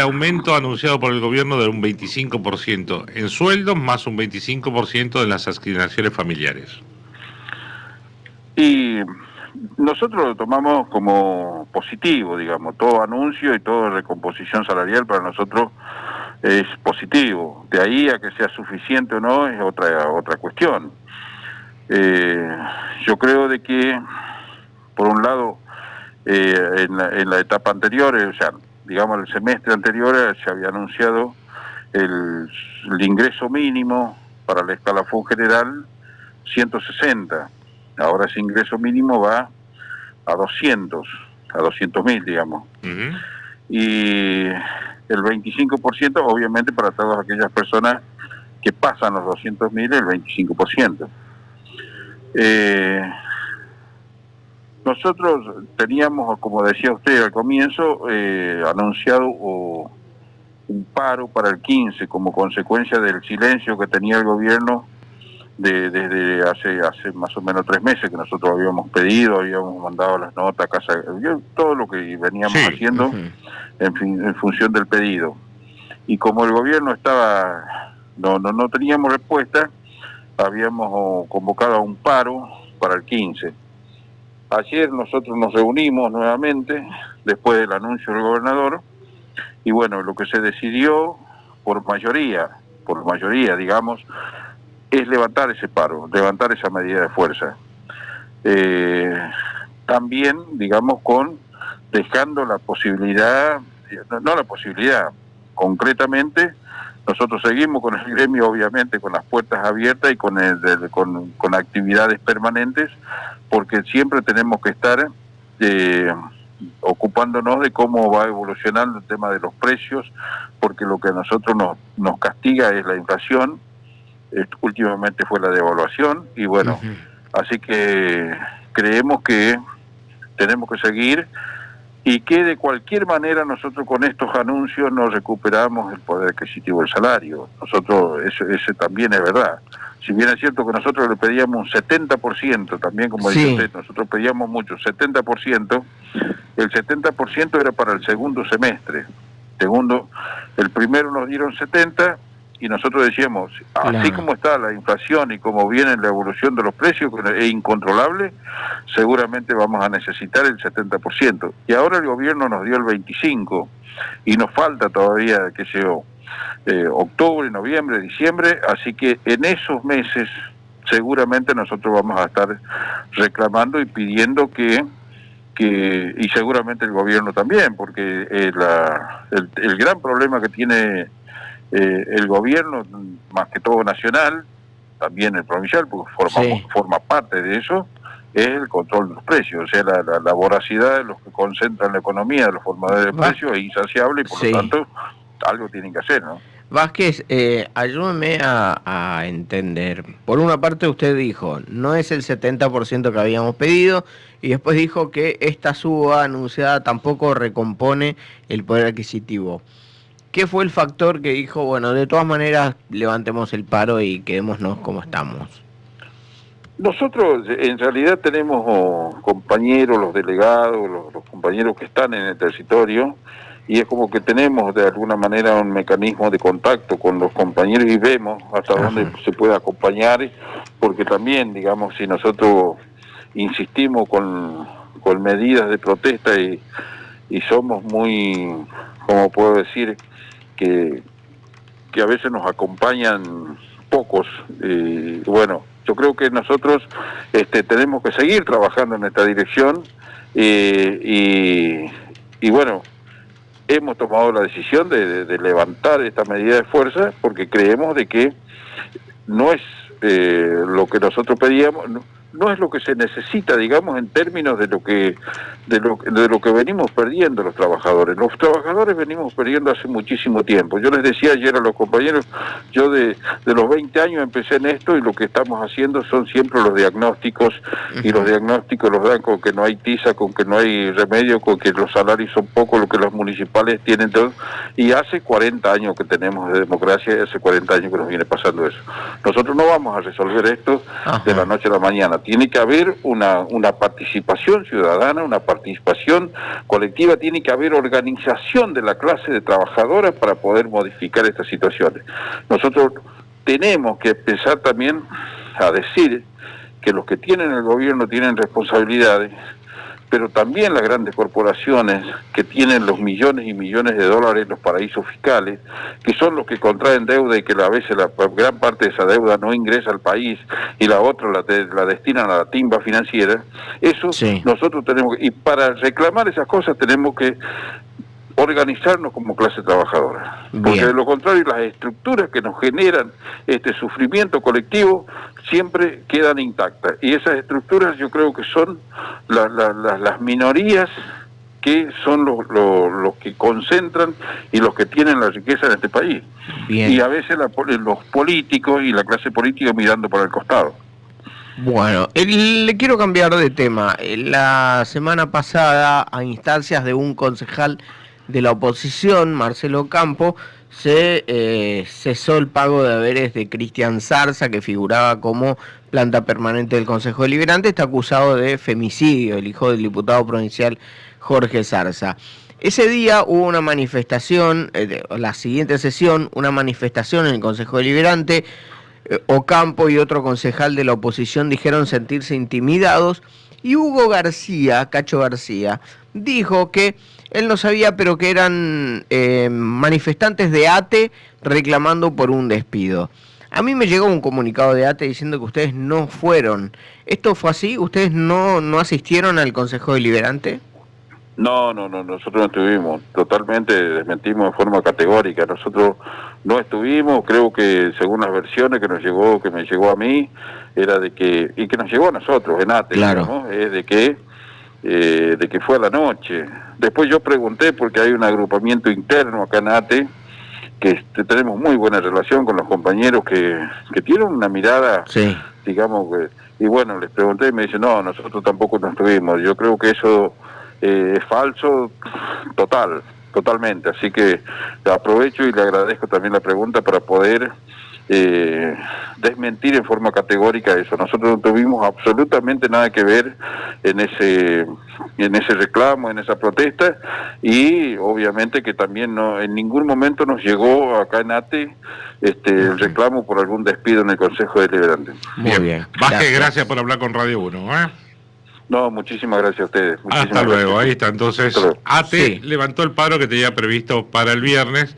aumento anunciado por el gobierno de un 25% en sueldos más un 25% en las asignaciones familiares. Y nosotros lo tomamos como positivo, digamos, todo anuncio y toda recomposición salarial para nosotros es positivo. De ahí a que sea suficiente o no es otra cuestión. Yo creo de que, por un lado, en la etapa anterior, o sea, digamos el semestre anterior, se había anunciado el ingreso mínimo para el escalafón general 160. Ahora ese ingreso mínimo va a 200.000, digamos. Uh-huh. Y el 25%, obviamente, para todas aquellas personas que pasan los 200.000, el 25%. Nosotros teníamos, como decía usted al comienzo, anunciado un paro para el 15 como consecuencia del silencio que tenía el gobierno desde hace más o menos 3 meses que nosotros habíamos pedido, habíamos mandado las notas a casa, todo lo que veníamos haciendo en función del pedido. Y como el gobierno no teníamos respuesta, habíamos convocado a un paro para el 15. Ayer nosotros nos reunimos nuevamente, después del anuncio del gobernador, y bueno, lo que se decidió por mayoría, digamos, es levantar ese paro, levantar esa medida de fuerza. También, digamos, dejando la posibilidad, no la posibilidad, concretamente, nosotros seguimos con el gremio, obviamente, con las puertas abiertas y con actividades permanentes, porque siempre tenemos que estar ocupándonos de cómo va evolucionando el tema de los precios, porque lo que a nosotros nos castiga es la inflación. Últimamente fue la devaluación y bueno, así que creemos que tenemos que seguir y que de cualquier manera nosotros con estos anuncios no recuperamos el poder adquisitivo del salario. Nosotros, eso también es verdad. Si bien es cierto que nosotros le pedíamos un 70%, también como dice usted, nosotros pedíamos mucho, 70%, el 70% era para el segundo semestre. El primero nos dieron 70%, y nosotros decíamos, así como está la inflación y como viene la evolución de los precios, que es incontrolable, seguramente vamos a necesitar el 70%. Y ahora el gobierno nos dio el 25%, y nos falta todavía, qué sé yo, octubre, noviembre, diciembre, así que en esos meses seguramente nosotros vamos a estar reclamando y pidiendo y seguramente el gobierno también, porque el gran problema que tiene el gobierno, más que todo nacional, también el provincial, porque forma parte de eso, es el control de los precios. O sea, la voracidad de los que concentran la economía, de los formadores de precios, es insaciable y por lo tanto algo tienen que hacer, ¿no? Vázquez, ayúdeme a entender. Por una parte usted dijo, no es el 70% que habíamos pedido, y después dijo que esta suba anunciada tampoco recompone el poder adquisitivo. ¿Qué fue el factor que dijo, bueno, de todas maneras levantemos el paro y quedémonos como estamos? Nosotros en realidad tenemos compañeros, los delegados, los compañeros que están en el territorio, y es como que tenemos de alguna manera un mecanismo de contacto con los compañeros y vemos hasta dónde se puede acompañar, porque también, digamos, si nosotros insistimos con medidas de protesta y somos muy, como puedo decir, que a veces nos acompañan pocos, bueno, yo creo que nosotros tenemos que seguir trabajando en esta dirección y bueno, hemos tomado la decisión de levantar esta medida de fuerza porque creemos de que no es lo que nosotros pedíamos, no es lo que se necesita, digamos, en términos de lo que venimos perdiendo los trabajadores. Los trabajadores venimos perdiendo hace muchísimo tiempo. Yo les decía ayer a los compañeros, yo de los 20 años empecé en esto y lo que estamos haciendo son siempre los diagnósticos, y los diagnósticos los dan con que no hay tiza, con que no hay remedio, con que los salarios son pocos, lo que los municipales tienen todo, y hace 40 años que tenemos de democracia, y hace 40 años que nos viene pasando eso. Nosotros no vamos a resolver esto de la noche a la mañana. sistema, tiene que haber una participación ciudadana, una participación colectiva, tiene que haber organización de la clase de trabajadores para poder modificar estas situaciones. Nosotros tenemos que empezar también a decir que los que tienen el gobierno tienen responsabilidades, pero también las grandes corporaciones que tienen los millones y millones de dólares en los paraísos fiscales, que son los que contraen deuda y que a veces la gran parte de esa deuda no ingresa al país y la otra la destinan a la timba financiera, eso sí. Nosotros tenemos que, y para reclamar esas cosas tenemos que organizarnos como clase trabajadora. Bien. Porque de lo contrario las estructuras que nos generan este sufrimiento colectivo siempre quedan intactas. Y esas estructuras yo creo que son las minorías que son los que concentran y los que tienen la riqueza en este país. Bien. Y a veces los políticos y la clase política mirando para el costado. Bueno, le quiero cambiar de tema. La semana pasada, a instancias de un concejal de la oposición, Marcelo Campo, se cesó el pago de haberes de Cristian Zarza, que figuraba como planta permanente del Consejo Deliberante. Está acusado de femicidio, el hijo del diputado provincial Jorge Zarza. Ese día hubo una manifestación, la siguiente sesión, una manifestación en el Consejo Deliberante. Ocampo y otro concejal de la oposición dijeron sentirse intimidados, y Hugo García, Cacho García, dijo que él no sabía, pero que eran manifestantes de ATE reclamando por un despido. A mí me llegó un comunicado de ATE diciendo que ustedes no fueron. ¿Esto fue así? ¿Ustedes no asistieron al Consejo Deliberante? No, nosotros no estuvimos, totalmente desmentimos de forma categórica, nosotros no estuvimos, creo que según las versiones que me llegó a mí, era de que, y que nos llegó a nosotros en ATE, claro, ¿no? Es de que fue a la noche. Después yo pregunté, porque hay un agrupamiento interno acá en ATE, que tenemos muy buena relación con los compañeros que tienen una mirada, sí, digamos, y bueno, les pregunté y me dicen, no, nosotros tampoco no estuvimos. Yo creo que eso es falso totalmente, así que aprovecho y le agradezco también la pregunta para poder desmentir en forma categórica eso. Nosotros no tuvimos absolutamente nada que ver en ese reclamo, en esa protesta, y obviamente que también en ningún momento nos llegó acá en ATE el reclamo por algún despido en el Consejo Deliberante. Muy bien. Vázquez, gracias por hablar con Radio 1. No, muchísimas gracias a ustedes. Hasta luego, ahí está. Entonces, ATE levantó el paro que tenía previsto para el viernes.